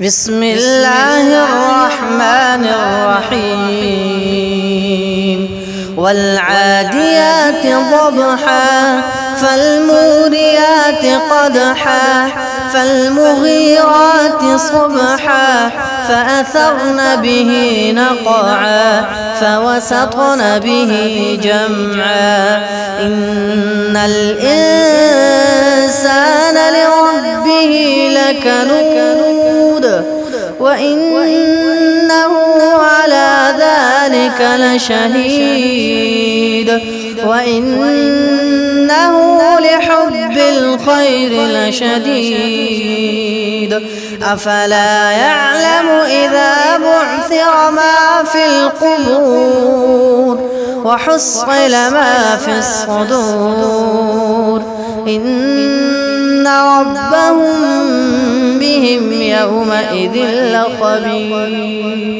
بسم الله الرحمن الرحيم والعاديات ضبحا فالموريات قدحا فالمغيرات صبحا فأثرن به نقعا فوسطن به جمعا إن الإنسان لربه لكنود وإنه على ذلك لشهيد وإنه لحب الخير لشديد أفلا يعلم إذا بعثر ما في القبور وحصل ما في الصدور إن ربهم بهم يومئذ لخبير.